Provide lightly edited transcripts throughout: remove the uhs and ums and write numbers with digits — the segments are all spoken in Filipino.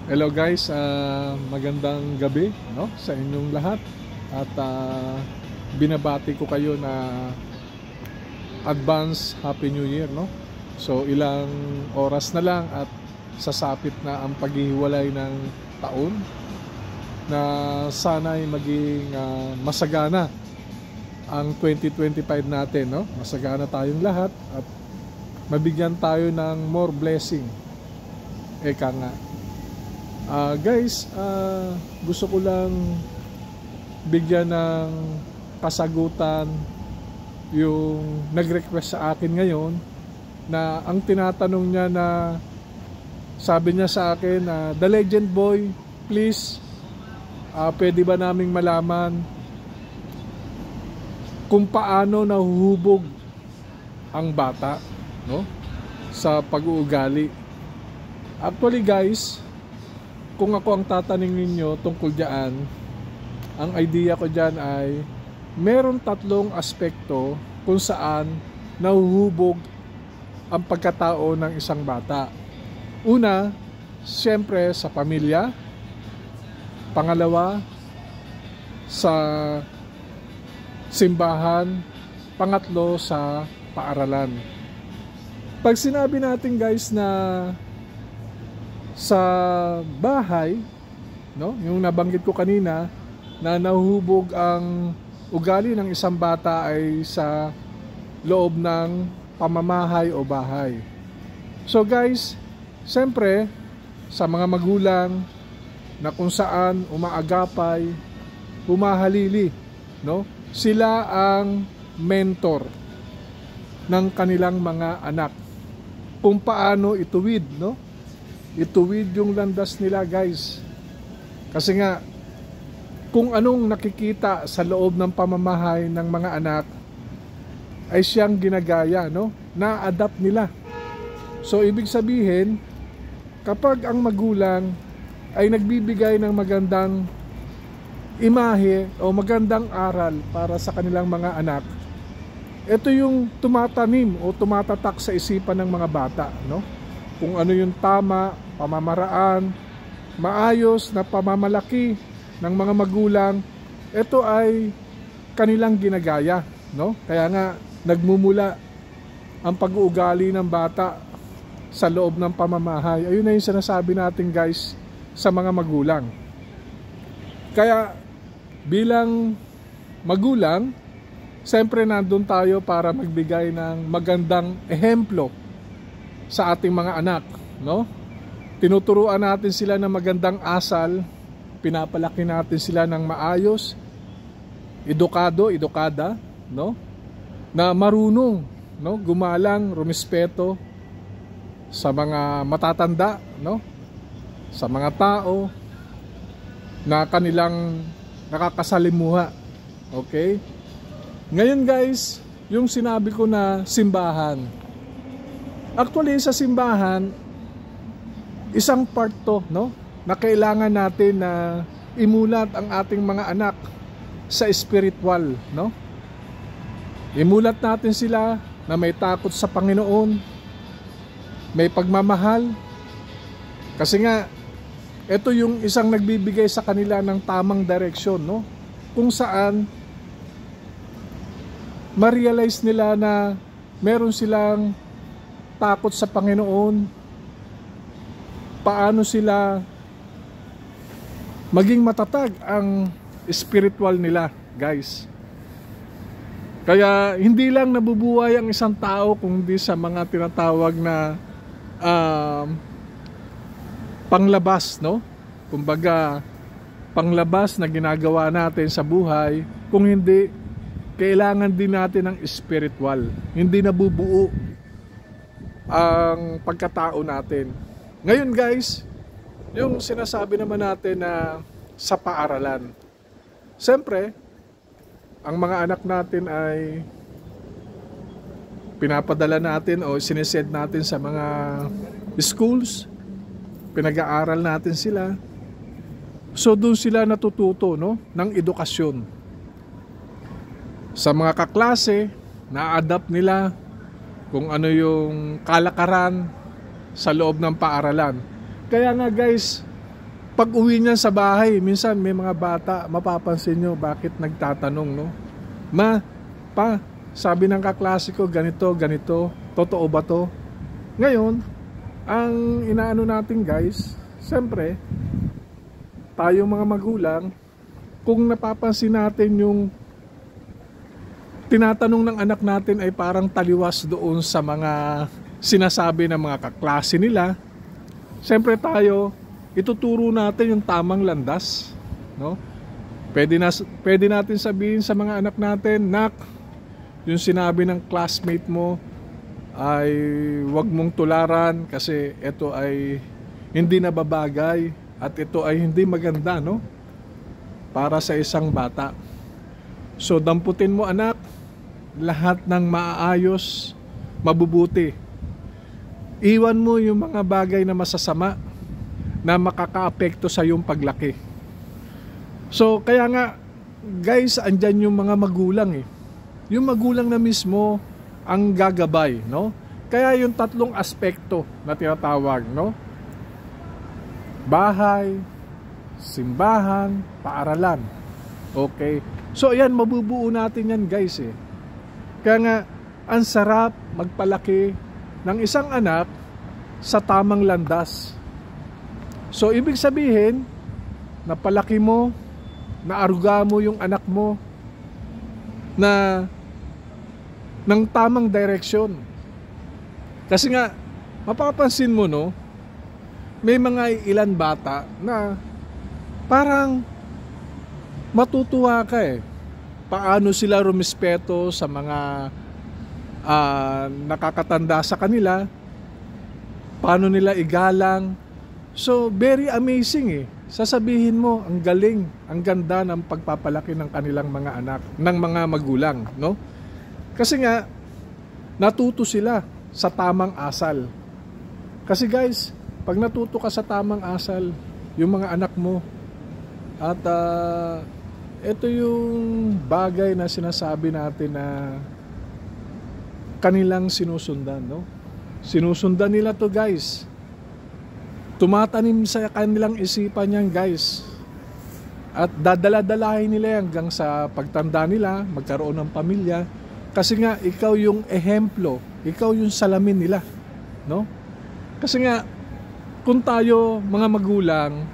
Hello guys, magandang gabi no sa inyong lahat at binabati ko kayo na advance Happy New Year no. So ilang oras na lang at sasapit na ang paghihiwalay ng taon na sana'y maging masagana ang 2025 natin no. Masagana tayong lahat at mabigyan tayo ng more blessing. Eka nga. Guys, gusto ko lang bigyan ng kasagutan yung nag-request sa akin ngayon na ang tinatanong niya na sabi niya sa akin na The Legend Boy, please, pwede ba naming malaman kung paano nahuhubog ang bata no, sa pag-uugali. Actually guys, kung ako ang tatanungin ninyo tungkol diyan, ang idea ko diyan ay meron tatlong aspekto kung saan nahuhubog ang pagkatao ng isang bata. Una, siyempre sa pamilya. Pangalawa, sa simbahan. Pangatlo, sa paaralan. Pag sinabi natin guys na sa bahay, no, yung nabanggit ko kanina na nahuhubog ang ugali ng isang bata ay sa loob ng pamamahay o bahay. So guys, siyempre sa mga magulang na kung saan umaagapay, humahalili, no, sila ang mentor ng kanilang mga anak kung paano ituwid, no, ituwid yung landas nila guys. Kasi nga kung anong nakikita sa loob ng pamamahay ng mga anak ay siyang ginagaya, no? Na-adapt nila. So ibig sabihin, kapag ang magulang ay nagbibigay ng magandang imahe o magandang aral para sa kanilang mga anak, ito yung tumatanim o tumatatak sa isipan ng mga bata, no? Kung ano yung tama, pamamaraan, maayos na pamamalaki ng mga magulang, ito ay kanilang ginagaya, no? Kaya nga nagmumula ang pag-uugali ng bata sa loob ng pamamahay. Ayun na yung sinasabi natin guys sa mga magulang. Kaya bilang magulang, siyempre nandun tayo para magbigay ng magandang ehemplo sa ating mga anak, no? Tinuturuan natin sila ng magandang asal, pinapalaki natin sila ng maayos, edukada, no? Na marunong, no, gumalang, rumispeto sa mga matatanda, no? Sa mga tao na kanilang nakakasalimuha. Okay? Ngayon guys, yung sinabi ko na simbahan. Actually sa simbahan, isang part to, no, na kailangan natin na imulat ang ating mga anak sa spiritual, no? Imulat natin sila na may takot sa Panginoon, may pagmamahal. Kasi nga ito yung isang nagbibigay sa kanila ng tamang direksyon, no? Kung saan ma-realize nila na meron silang takot sa Panginoon, paano sila maging matatag ang spiritual nila, guys. Kaya hindi lang nabubuhay ang isang tao kundi sa mga tinatawag na panglabas, no? Kumbaga panglabas na ginagawa natin sa buhay, kung hindi, kailangan din natin ng spiritual. Hindi nabubuo ang pagkatao natin. Ngayon guys, yung sinasabi naman natin na sa paaralan. Siyempre, ang mga anak natin ay pinapadala natin o sinesend natin sa mga schools, pinag-aaral natin sila. So doon sila natututo, no, ng edukasyon. Sa mga kaklase, na-adapt nila kung ano yung kalakaran sa loob ng paaralan. Kaya nga guys, pag uwi niyan sa bahay, minsan may mga bata, mapapansin nyo, bakit nagtatanong, no? Pa, sabi ng kaklase ko, ganito, ganito, totoo ba to? Ngayon, ang inaano natin guys, siyempre, tayong mga magulang, kung napapansin natin yung tinatanong ng anak natin ay parang taliwas doon sa mga sinasabi ng mga kaklase nila, siyempre tayo, ituturo natin yung tamang landas, no? Pwede natin sabihin sa mga anak natin, nak, yung sinabi ng classmate mo ay wag mong tularan kasi ito ay hindi nababagay at ito ay hindi maganda, no? Para sa isang bata. So damputin mo anak, lahat ng maayos, mabubuti. Iwan mo yung mga bagay na masasama na makakaapekto sa iyong paglaki. So kaya nga guys, andyan yung mga magulang eh. Yung magulang na mismo ang gagabay, no? Kaya yung tatlong aspekto na tinatawag, no? Bahay, simbahan, paaralan. Okay. So ayan, mabubuo natin yan guys eh. Kaya nga, ang sarap magpalaki ng isang anak sa tamang landas. So ibig sabihin, napalaki mo, naaruga mo yung anak mo na ng tamang direksyon. Kasi nga, mapapansin mo, no, may mga ilan bata na parang matutuwa ka eh. Paano sila rumispeto sa mga nakakatanda sa kanila, paano nila igalang. So very amazing eh. Sasabihin mo, ang galing, ang ganda ng pagpapalaki ng kanilang mga anak, ng mga magulang, no? Kasi nga, natuto sila sa tamang asal. Kasi guys, pag natuto ka sa tamang asal, yung mga anak mo, at ito yung bagay na sinasabi natin na kanilang sinusundan, no? Sinusundan nila to guys. Tumatanim sa kanilang isipan yan guys. At dadala-dalahin nila hanggang sa pagtanda nila, magkaroon ng pamilya. Kasi nga, ikaw yung ehemplo, ikaw yung salamin nila, no? Kasi nga, kung tayo, mga magulang,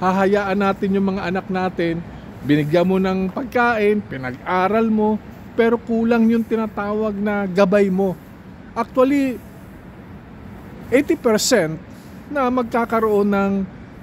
hahayaan natin yung mga anak natin, binigyan mo ng pagkain, pinag-aral mo, pero kulang yung tinatawag na gabay mo. Actually, 80% na magkakaroon ng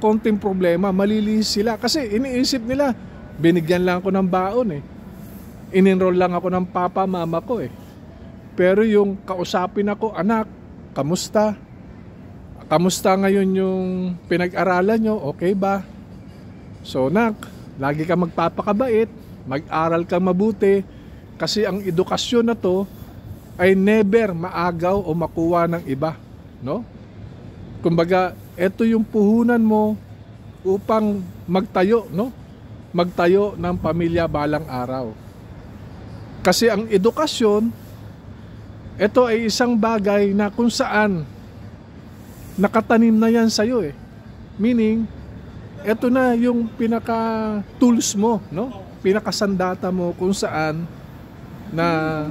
konting problema, malilihis sila. Kasi iniisip nila, binigyan lang ako ng baon eh. In-enroll lang ako ng papa, mama ko eh. Pero yung kausapin ako, anak, kamusta? Kamusta ngayon yung pinag-aralan nyo? Okay ba? So, nak, lagi ka magpapakabait, mag-aral ka mabuti, kasi ang edukasyon na to ay never maagaw o makuha ng iba, no? Kumbaga, ito yung puhunan mo upang magtayo, no? Magtayo ng pamilya balang araw. Kasi ang edukasyon, ito ay isang bagay na kung saan nakatanim na yan sa'yo eh. Meaning, ito na yung pinaka-tools mo, no? Pinaka-sandata mo kung saan na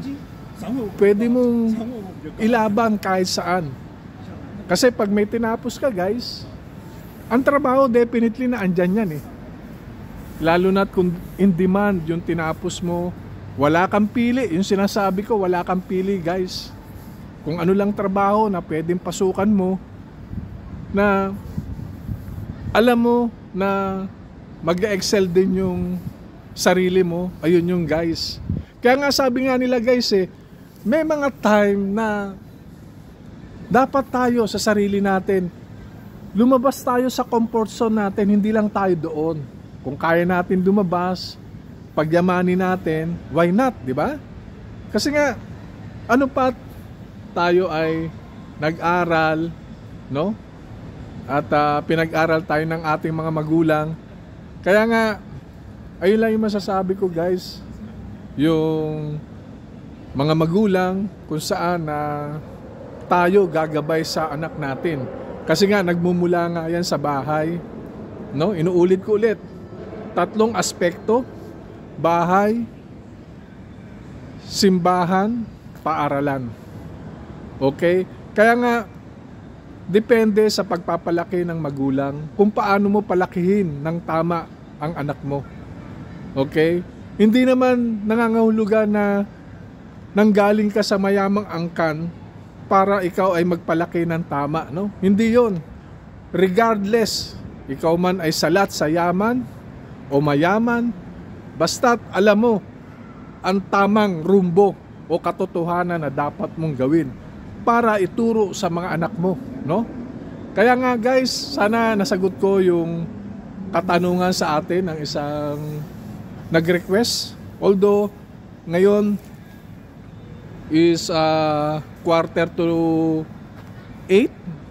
pwede mong ilaban kahit saan. Kasi pag may tinapos ka guys, ang trabaho definitely na andyan yan eh. Lalo na't kung in demand yung tinapos mo, wala kang pili. Yung sinasabi ko, wala kang pili guys. Kung ano lang trabaho na pwedeng pasukan mo, na alam mo na mag-excel din yung sarili mo, ayun yung guys. Kaya nga sabi nga nila guys eh, may mga time na dapat tayo sa sarili natin, lumabas tayo sa comfort zone natin, hindi lang tayo doon. Kung kaya natin lumabas, pagyamanin natin, why not, di ba? Kasi nga, ano pa, tayo ay nag-aral, no? At pinag-aral tayo ng ating mga magulang. Kaya nga, ayun lang yung masasabi ko guys, yung mga magulang kung saan na tayo gagabay sa anak natin. Kasi nga, nagmumula nga yan sa bahay. no? Inuulit ko ulit. 3 aspekto: bahay, simbahan, paaralan. Okay? Kaya nga, depende sa pagpapalaki ng magulang kung paano mo palakihin ng tama ang anak mo. Okay? Hindi naman nangangahulugan na nanggaling ka sa mayamang angkan para ikaw ay magpalaki ng tama, no? Hindi yon. Regardless, ikaw man ay salat sa yaman o mayaman, basta't alam mo ang tamang rumbo o katotohanan na dapat mong gawin para ituro sa mga anak mo, no? Kaya nga guys, sana nasagot ko yung katanungan sa atin ng isang nag-request. Although ngayon is 7:45,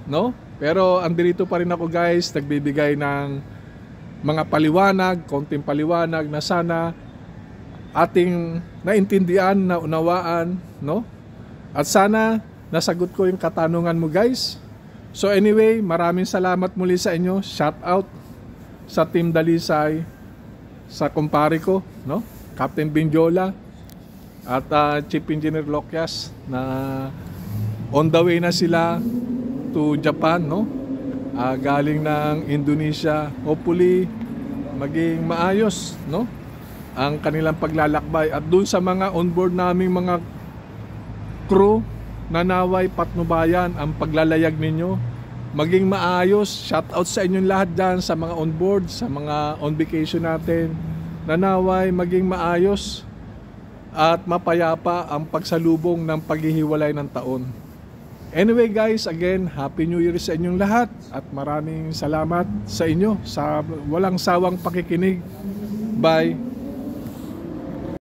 no? Pero andito pa rin ako guys, nagbibigay ng mga paliwanag, konting paliwanag na sana ating naintindihan, naunawaan, no? At sana nasagot ko yung katanungan mo guys. So anyway, maraming salamat muli sa inyo. Shout out sa Team Dalisay, sa kumpare ko, no? Captain Binjola at Chief Engineer Lokyas, na on the way na sila to Japan, no? Galing ng Indonesia. Hopefully maging maayos, no, ang kanilang paglalakbay. At dun sa mga onboard naming mga crew, nanaway patnubayan ang paglalayag ninyo, maging maayos. Shout out sa inyong lahat dyan, sa mga onboard, sa mga on vacation natin. Nanaway maging maayos at mapayapa ang pagsalubong ng paghihiwalay ng taon. Anyway guys, again, Happy New Year sa inyong lahat at maraming salamat sa inyo sa walang sawang pakikinig. Bye!